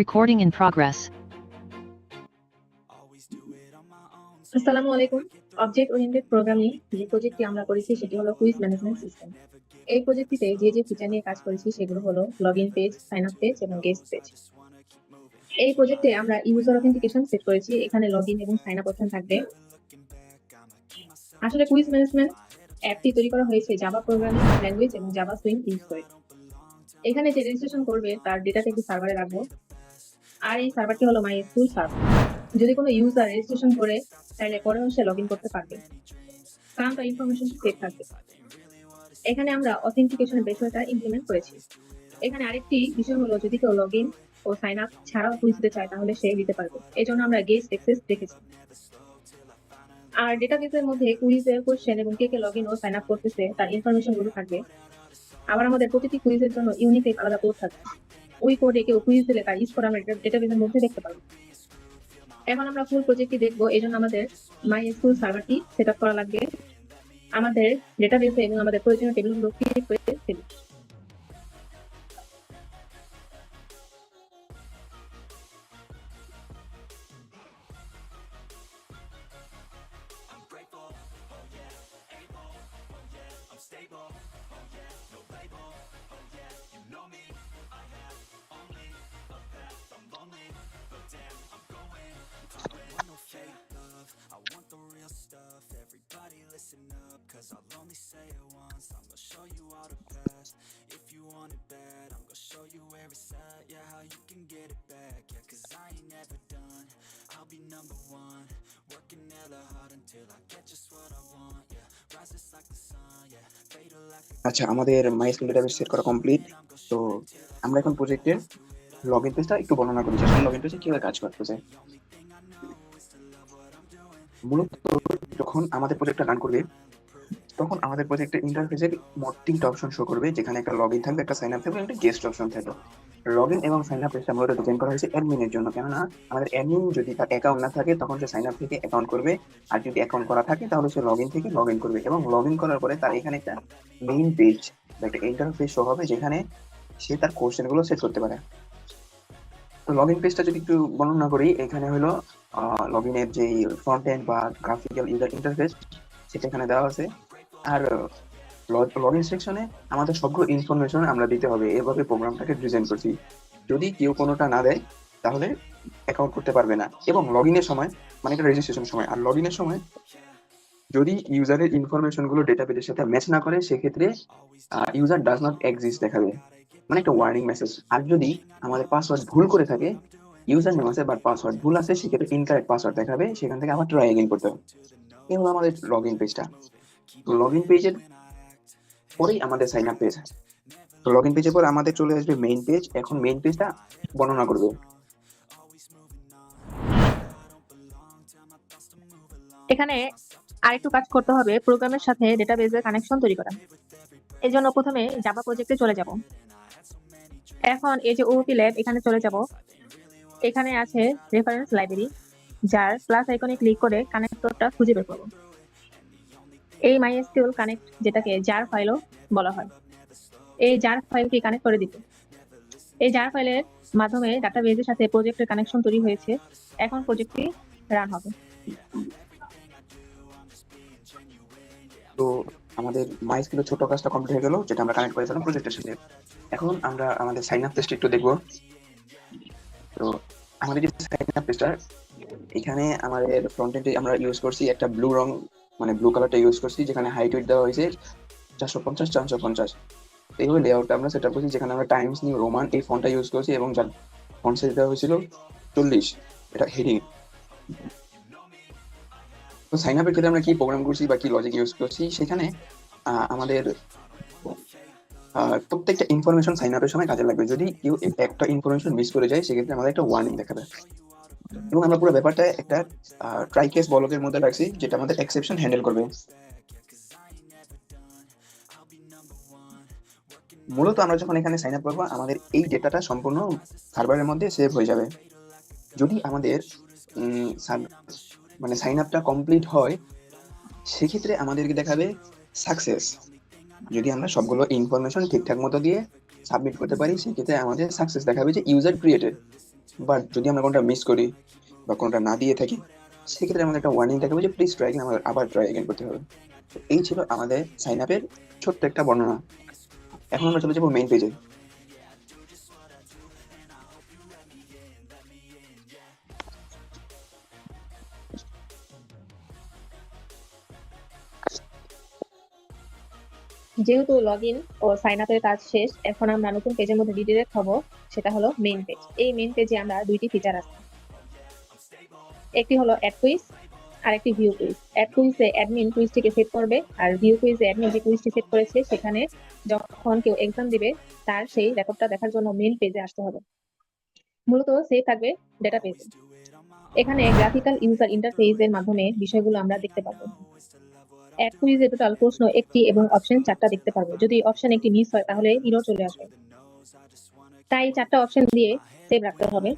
Recording in progress. আসসালামু আলাইকুম। Object oriented programming যে প্রজেক্টটি আমরা করেছি সেটি হলো কুইজ ম্যানেজমেন্ট সিস্টেম। এই প্রজেক্টটিতে যে ফিচার নিয়ে কাজ করেছি সেগুলো হলো login page, sign up page এবং গেস্ট পেজ। এই প্রজেক্টে আমরা ইউজার অথেন্টিকেশন সেট করেছি। এখানে লগইন এবং সাইন আপ অপশন থাকবে। আসলে কুইজ ম্যানেজমেন্ট অ্যাপটি তৈরি করা হয়েছে জাভা প্রোগ্রামিং ল্যাঙ্গুয়েজ এবং জাভা সুইং ইউজ করে। এখানে যে রেজিস্ট্রেশন করবে তার ডেটাটা একটি সার্ভারে রাখবো, আর এই সার্ভারটি হলো মাইএসকিউএল সার্ভার। যদি কোনো ইউজার রেজিস্ট্রেশন করে তাহলে পরেও সে লগইন করতে পারবে, কারণ তার ইনফরমেশন সেভ থাকবে। এখানে আমরা অথেন্টিকেশনের বিষয়টা ইমপ্লিমেন্ট করেছি। এখানে আরেকটি বিষয় হলো যদি কেউ লগইন ও সাইন আপ ছাড়াও কুইজ দিতে চায় তাহলে সে দিতে পারবে। এই জন্য আমরা গেস্ট অ্যাক্সেস রেখেছি। আর ডেটাবেসের মধ্যে কুইজের কোশ্চেন এবং কে লগইন ও সাইন আপ করতেছে তার ইনফরমেশন গুলো থাকবে। আবার আমাদের প্রতিটি কুইজের জন্য ইউনিক আলাদা কোড থাকবে। ওই কোডে কেউ কুইজ দিলে তার স্কোর আমরা ডেটাবেসের মধ্যে দেখতে পারবো। এখন আমরা ফুল প্রজেক্টটি দেখবো। এই জন্য আমাদের মাইএসকিউএল সার্ভারটি সেট আপ করা লাগবে। আমাদের ডেটাবেসে এবং আমাদের প্রয়োজনীয় টেবিলগুলো ক্রিয়েট করে ফেলি। আচ্ছা, আমাদের মাইস্কুল ডেটাবেস সেট করা কমপ্লিট। তো আমরা এখন প্রজেক্টের লগইন পেজটা একটু বর্ণনা করি যে আসলে লগইন পেজে কিভাবে কাজ করতেছে। মূলত যখন আমাদের প্রজেক্টটা রান করবে তখন আমাদের প্রজেক্টের ইন্টারফেসের মোট 3টা অপশন শো করবে, যেখানে একটা লগইন থাকবে, একটা সাইন আপ থাকবে, একটা গেস্ট অপশন থাকবে। লগইন এবং সাইন আপ পেজটা মূলত ডিজাইন করা হয়েছে অ্যাডমিনের জন্য, কেননা আমাদের অ্যাডমিন যদি তার অ্যাকাউন্ট না থাকে তখন সে সাইন আপ থেকে অ্যাকাউন্ট করবে, আর যদি অ্যাকাউন্ট করা থাকে তাহলে সে লগইন থেকে লগইন করবে। এবং লগইন করার পরে তার এখানে একটা মেইন পেজ বা একটা ইন্টারফেস শো হবে, যেখানে সে তার কোশ্চেন গুলো সেট করতে পারে। তো লগইন পেজটা যদি একটু বর্ণনা করি, এখানে হলো লগইনের যে ফ্রন্ট এন্ড বা গ্রাফিক্যাল ইউজার ইন্টারফেস সেটা এখানে দেওয়া আছে। আর লগইন সেকশনে আমাদের সবগুলো ইনফরমেশন আমরা দিতে হবে, এভাবে প্রোগ্রামটাকে ডিজাইন করছি। যদি কেউ কোনোটা না দেয় তাহলে অ্যাকাউন্ট করতে পারবে না। এবং লগইনের সময় মানে এটা রেজিস্ট্রেশন সময়, আর লগইনের সময় যদি ইউজারের ইনফরমেশন গুলো ডেটাবেসের সাথে ম্যাচ না করে সেক্ষেত্রে ইউজার ডাজ নট এক্সিস্ট দেখাবে, মানে একটা ওয়ার্নিং মেসেজ। আর যদি আমাদের পাসওয়ার্ড ভুল করে থাকে, ইউজার নেম আছে বাট পাসওয়ার্ড ভুল আছে, সেক্ষেত্রে ইনকারেক্ট পাসওয়ার্ড দেখাবে, সেখান থেকে আবার ট্রাই এগেইন করতে হবে। এই হলো আমাদের লগইন পেজটা। লগইন পেজের পরেই আমাদের সাইন আপ পেজ। তো লগইন পেজের পর আমাদের চলে আসবে মেইন পেজ। এখন মেইন পেজটা বর্ণনা করবে। এখানে আরেকটু কাজ করতে হবে, প্রোগ্রামের সাথে ডেটাবেসের কানেকশন তৈরি করা। এই জন্য প্রথমে জাভা প্রজেক্টে চলে যাব। এখন এই যে ওপি ল্যাব এখানে চলে যাব। এখানে আছে রেফারেন্স লাইব্রেরি, যার প্লাস আইকনে ক্লিক করে কানেক্টরটা খুঁজে বের করব। এই মাইএসকিউএল কানেক্ট, যেটাকে জার ফাইলও বলা হয়, এই জার ফাইলকে কানেক্ট করে দিতে। এই জার ফাইলের মাধ্যমে ডাটাবেসের সাথে প্রজেক্টের কানেকশন তৈরি হয়েছে। এখন প্রজেক্টটি রান হবে। তো আমাদের মাইস্কুলের ছোট কাজটা কমপ্লিট হয়ে গেল, যেটা আমরা কানেক্ট করেছিলাম প্রজেক্টের সাথে। এখন আমরা আমাদের সাইন আপ পেজটা একটু দেখবো। তো আমাদের যে সাইন আপ পেজটা, এখানে আমাদের ফ্রন্ট এন্ডে আমরা ইউজ করছি একটা ব্লু রং, মানে ব্লু কালারটা ইউজ করছি, যেখানে হাইট উইডথ দেওয়া হয়েছে 450 450। এইভাবে লেআউটটা আমরা সেট আপ করছি, যেখানে আমরা টাইমস নিউ রোমান এই ফন্টটা ইউজ করছি এবং যার ফন্ট সাইজ দেওয়া হয়েছিল 40। এটা হেডিং। তো সাইন আপের ক্ষেত্রে আমরা কি প্রোগ্রাম করছি বা কি লজিক ইউজ করছি, সেখানে আমাদের প্রত্যেকটা ইনফরমেশন সাইন আপের সময় কাজে লাগবে। যদি কেউ একটা ইনফরমেশন মিস করে যায় সেক্ষেত্রে আমাদের একটা ওয়ার্নিং দেখাবে। এবং আমরা পুরো ব্যাপারটা একটা ট্রাই কেস ব্লকের মধ্যে রাখছি, যেটা আমাদের এক্সেপশন হ্যান্ডেল করবে। মূলত আমরা যখন এখানে সাইন আপ করবো, আমাদের এই ডেটাটা সম্পূর্ণ সার্ভারের মধ্যে সেভ হয়ে যাবে। যদি আমাদের মানে সাইন আপটা কমপ্লিট হয়, সেক্ষেত্রে আমাদেরকে দেখাবে সাকসেস। যদি আমরা সবগুলো ইনফরমেশন ঠিকঠাক মতো দিয়ে সাবমিট করতে পারি, সেক্ষেত্রে আমাদের সাকসেস দেখাবে যে ইউজার ক্রিয়েটেড। বাট যদি আমরা কোনটা মিস করি বা কোনটা না দিয়ে থাকি, সেক্ষেত্রে আমাদের একটা ওয়ার্নিং থাকবে যে প্লিজ ট্রাই, আমাদের আবার ট্রাই অ্যাগেন করতে হবে। তো এই ছিল আমাদের সাইন আপের ছোট্ট একটা বর্ণনা। এখন আমরা চলে যাবো মেইন পেজে। যেহেতু লগ ইন ও সাইন আপের কাজ শেষ, এখন আমরা নতুন পেজের মধ্যে রিডিরেক্ট হব, সেটা হলো মেইন পেজ। এই মেইন পেজে আমরা দুইটি ফিচার আছে, একটি হলো অ্যাড কুইজ আর একটি ভিউ কুইজ। অ্যাড কুইজে অ্যাডমিন কুইজটিকে সেট করবে, আর ভিউ কুইজে অ্যাডমিন যে কুইজটি সেট করেছে সেখানে যখন কেউ এক্সাম দিবে তার সেই রেকর্ডটা দেখার জন্য মেইন পেজে আসতে হবে। মূলত সেভ থাকবে ডেটা পেজে। এখানে গ্রাফিক্যাল ইউজার ইন্টারফেসের মাধ্যমে বিষয়গুলো আমরা দেখতে পাবো। অ্যাড কুইজে টোটাল প্রশ্ন একটি এবং অপশন 4টা দেখতে পারবো। যদি অপশন একটি মিস হয় তাহলে ইরর চলে আসবে, তাই 4টা অপশন দিয়ে সেভ রাখতে হবে।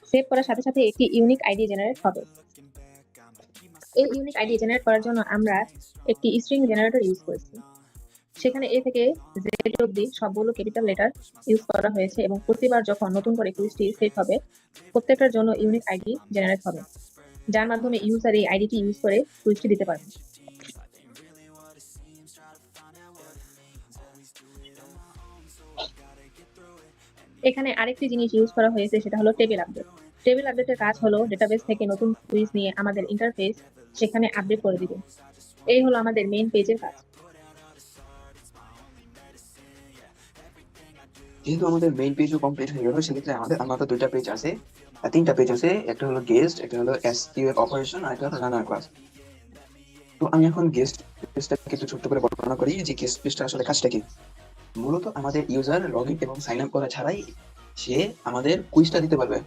সেভ করার সাথে সাথে একটি ইউনিক আইডি জেনারেট হবে। এই ইউনিক আইডি জেনারেট করার জন্য আমরা একটি স্ট্রিং জেনারেটর ইউজ করেছি। সেখানে এ থেকে জেড অব্দি সবগুলো ক্যাপিটাল লেটার ইউজ করা হয়েছে, এবং প্রতিবার যখন নতুন করে কুইজটি সেভ হবে, প্রত্যেকটার জন্য ইউনিক আইডি জেনারেট হবে, যার মাধ্যমে ইউজার এই আইডিটি ইউজ করে কুইজটি দিতে পারবে। এখানে আরেকটি জিনিস ইউজ করা হয়েছে, সেটা হলো টেবিল আপডেট। টেবিল আপডেটের কাজ হলো ডেটাবেস থেকে নতুন কুইজ নিয়ে আমাদের ইন্টারফেস সেখানে আপডেট করে দিবে। এই হলো আমাদের মেইন পেজের কাজ। যেহেতু আমাদের মেইন পেজও কমপ্লিট হয়ে গেল, সেক্ষেত্রে আমাদের দুইটা পেজ আছে, তিনটা পেজ আছে। একটা হলো গেস্ট, একটা হলো এসকিউএল অপারেশন, আর একটা হলো রানার ক্লাস। তো আমি এখন গেস্ট পেজটাকে একটু ছোট্ট করে বর্ণনা করি যে গেস্ট পেজটা আসলে কাজটা কি। মূলত আমাদের ইউজার লগ ইন এবং সাইন আপ করা ছাড়াই সে আমাদের কুইজটা দিতে পারবে,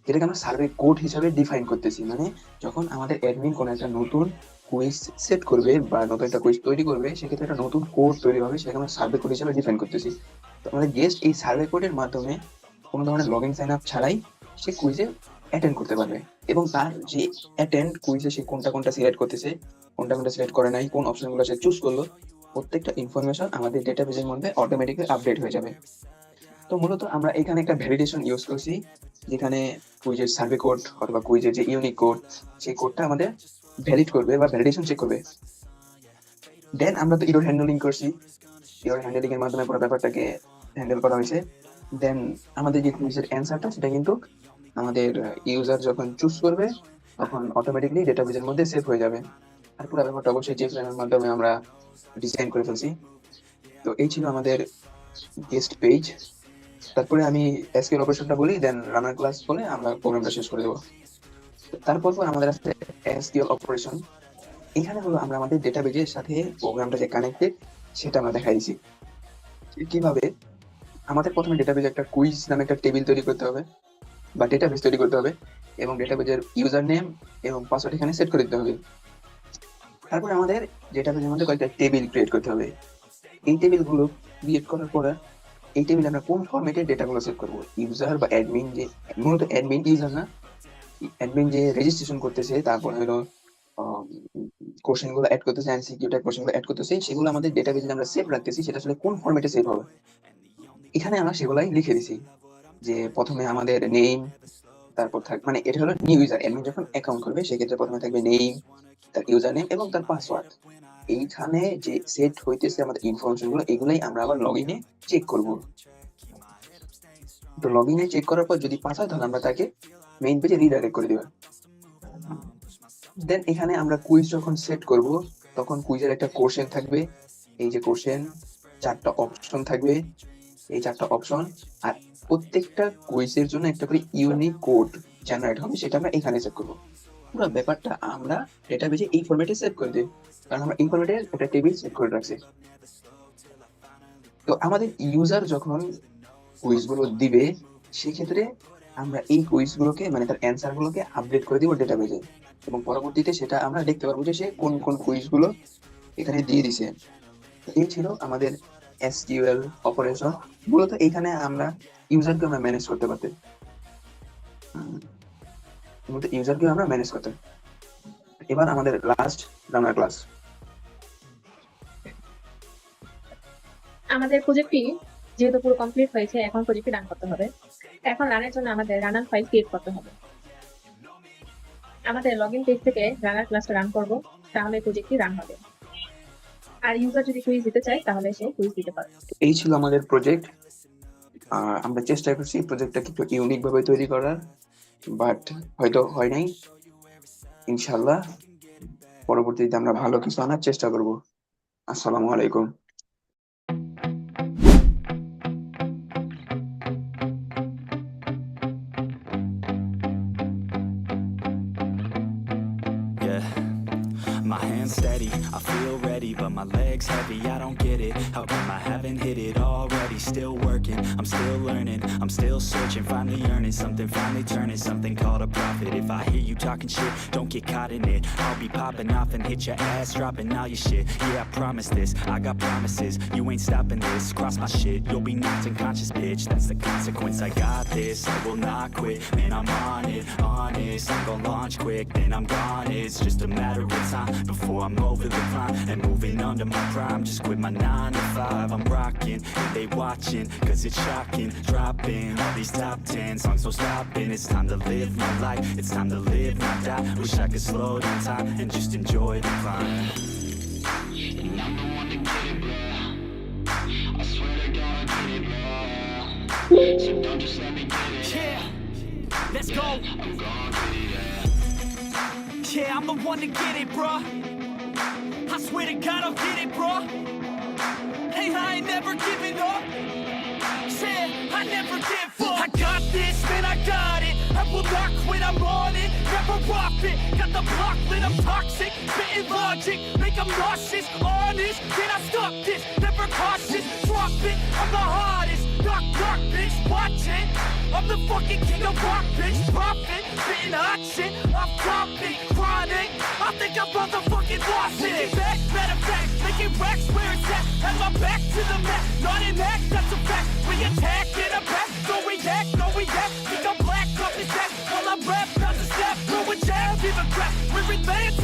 যেটাকে আমরা সার্ভে কোড হিসাবে ডিফাইন করতেছি। মানে যখন আমাদের অ্যাডমিন কোনো একটা নতুন কুইজ সেট করবে বা নতুন একটা কুইজ তৈরি করবে, সেক্ষেত্রে একটা নতুন কোড তৈরি হবে, সেটাকে আমরা সার্ভে কোড হিসাবে ডিফাইন করতেছি। তো আমাদের গেস্ট এই সার্ভে কোডের মাধ্যমে কোনো ধরনের লগ ইন সাইন আপ ছাড়াই সে কুইজে অ্যাটেন্ড করতে পারবে, এবং তার যে অ্যাটেন্ড কুইজে সে কোনটা কোনটা সিলেক্ট করতেছে, কোনটা কোনটা সিলেক্ট করে নাই, কোন অপশনগুলো সে চুজ করলো, প্রত্যেকটা ইনফরমেশন আমাদের ডেটাবেসের মধ্যে অটোমেটিক্যালি আপডেট হয়ে যাবে। তো মূলত আমরা এখানে একটা ভ্যালিডেশন ইউজ করছি, যেখানে কুইজের সার্ভে কোড অথবা কুইজের যে ইউনিক কোড, সেই কোডটা আমাদের ভ্যালিড করবে বা ভ্যালিডেশন চেক করবে। দেন আমরা তো ইরর হ্যান্ডলিং করছি, ইরর হ্যান্ডলিং এর মাধ্যমে পুরো ব্যাপারটাকে হ্যান্ডেল করা হয়েছে। দেন আমাদের যে কুইজের অ্যান্সারটা, সেটা কিন্তু আমাদের ইউজার যখন চুজ করবে তখন অটোমেটিকলি ডেটাবেসের মধ্যে সেভ হয়ে যাবে। আর পুরো ব্যাপারটা অবশ্যই যে ফ্রেমের মাধ্যমে আমরা ডিজাইন করে ফেলছি। তো এই ছিল আমাদের গেস্ট পেজ। তারপরে আমি এসকিউএল অপারেশনটা বলি, দেন রানার ক্লাস বলে আমরা প্রোগ্রামটা শেষ করে দেবো। তারপর আমাদের আছে এসকিউএল অপারেশন। এখানে হলো আমরা আমাদের ডেটাবেজের সাথে প্রোগ্রামটা যে কানেক্টেড, সেটা আমরা দেখাই দিছি। কিভাবে আমাদের প্রথমে ডেটাবেজে একটা কুইজ নামে একটা টেবিল তৈরি করতে হবে বা ডেটাবেস তৈরি করতে হবে, এবং ডেটাবেজের ইউজার নেম এবং পাসওয়ার্ড এখানে সেট করে দিতে হবে। তারপরে আমাদের ডেটাবেজের মধ্যে কয়েকটা টেবিল ক্রিয়েট করতে হবে। এই টেবিলগুলো ক্রিয়েট করার পরে এই টেবিলে আমরা কোন ফরম্যাটে ডেটাগুলো সেভ করবো, ইউজার বা অ্যাডমিন, যে মূলত অ্যাডমিন, ইউজার না, অ্যাডমিন যে রেজিস্ট্রেশন করতেছে, তারপর হলো কোশ্চেন গুলো অ্যাড করতেছে, এমসিকিউ টাইপ কোশ্চেন গুলো অ্যাড করতেছে, সেগুলো আমাদের ডেটাবেজে আমরা সেভ রাখতেছি, সেটা আসলে কোন ফরম্যাটে সেভ হবে এখানে আমরা সেগুলাই লিখে দিছি। যে প্রথমে আমাদের নেম, তারপর মানে এটা হলো নিউ ইউজার, অ্যাডমিন যখন অ্যাকাউন্ট করবে সেক্ষেত্রে প্রথমে থাকবে নেম, তার ইউজার নেম এবং তার পাসওয়ার্ড। এইখানে যে সেট হইতেছে আমাদের ইনফরমেশন গুলো, এগুলাই আমরা আবার লগ ইনে চেক করবো। তো লগ ইনে চেক করার পর যদি পাস হয়, তাহলে আমরা তাকে মেইন পেজে রিডাইরেক্ট করে দেব। দেন এখানে আমরা কুইজ যখন সেট করব, তখন কুইজের একটা কোশ্চেন থাকবে, এই যে কোশ্চেন, 4টা অপশন থাকবে, এই 4টা অপশন, আর প্রত্যেকটা কুইজের জন্য একটা করে ইউনিক কোড জেনারেট হবে, সেটা আমরা এখানে সেভ করব। পুরো ব্যাপারটা আমরা ডেটাবেজে এই ফরম্যাটে সেভ করে দিই, কারণ আমরা এই ফরম্যাটে একটা টেবিল সেট করে রাখছি। তো আমাদের ইউজার যখন কুইজগুলো দিবে, সেক্ষেত্রে আমরা এই কুইজগুলোকে মানে তার অ্যান্সার গুলোকে আপডেট করে দিব ডেটাবেজে, এবং পরবর্তীতে সেটা আমরা দেখতে পারবো যে সে কোন কোন কুইজগুলো এখানে দিয়ে দিছে। এই ছিল আমাদের এসকিউএল অপারেশন। মূলত এখানে আমরা ইউজারকে আমরা ম্যানেজ করতে পারতাম, মূলত ইউজারকে আমরা ম্যানেজ করতে। এবার আমাদের লাস্ট রানার ক্লাস। আমাদের প্রজেক্টটি যেহেতু পুরো কমপ্লিট হয়েছে, এখন প্রজেক্টটি রান করতে হবে। এখন রানের জন্য আমাদের রানার ফাইল ক্রিয়েট করতে হবে। আমাদের লগইন পেজ থেকে রানার ক্লাসটা রান করব, তাহলে প্রজেক্টটি রান হবে। আর ইউজার যদি কুইজ দিতে চায় তাহলে সে কুইজ দিতে পারে। এই ছিল আমাদের প্রজেক্ট। আমরা চেষ্টা করছি প্রজেক্টটা একটু ইউনিক ভাবে তৈরি করার, বাট হয়তো হয় নাই। ইনশাল্লাহ পরবর্তীতে আমরা ভালো কিছু আনার চেষ্টা করব। আসসালামু আলাইকুম। Yeah, my hands steady, I feel ready, but my legs heavy, I don't get it. How come I haven't hit it already? Still working, I'm still learning, I'm still searching, finally earning something, finally turning something called a profit. If I hear you talking shit, don't get caught in it. I'll be popping off and hit your ass, dropping all your shit. Yeah, I promise this, I got promises, you ain't stopping this. Cross my shit, you'll be knocked unconscious, bitch. That's the consequence. I got this, I will not quit. Man, I'm on it, honest. I'm gonna launch quick, then I'm gone. It's just a matter of time before I'm over the climb and moving under my prime. Just quit my 9 to 5. I'm rocking, and they watching, cause it's shocking. Dropping all these top 10 songs, no stopping. It's time to live my life, it's time to live, not die. Wish I could slow down time and just enjoy the climb. And I'm the one to get it, bro. I swear to God, I get it, bro. So don't just let me get it. Yeah, let's go. I'm gonna get it, yeah. Yeah, I'm the one to get it, bruh. I swear to God, I'll get it, bruh. Hey, I ain't never giving up. Yeah, I never give up. I got this, man, I got it. I will not quit, I'm on it. Never off it. Got the block lit, I'm toxic. Spitting logic, make them nauseous. Honest, can I stop this? Never cautious, drop it. I'm the hottest. Knock, knock, bitch, watch it. I'm the fucking king of rock, bitch. Profit, spitting hot shit. I'm topic, chronic. I think I'm motherfucking lost it. Take it back, matter of fact, making racks where it's at. Had my back to the mat, not an act, that's a fact. We attack in a back, don't react, no react. Think I'm black, up his back. While I rap, not to snap, throw a jab, give a crap. We're advanced,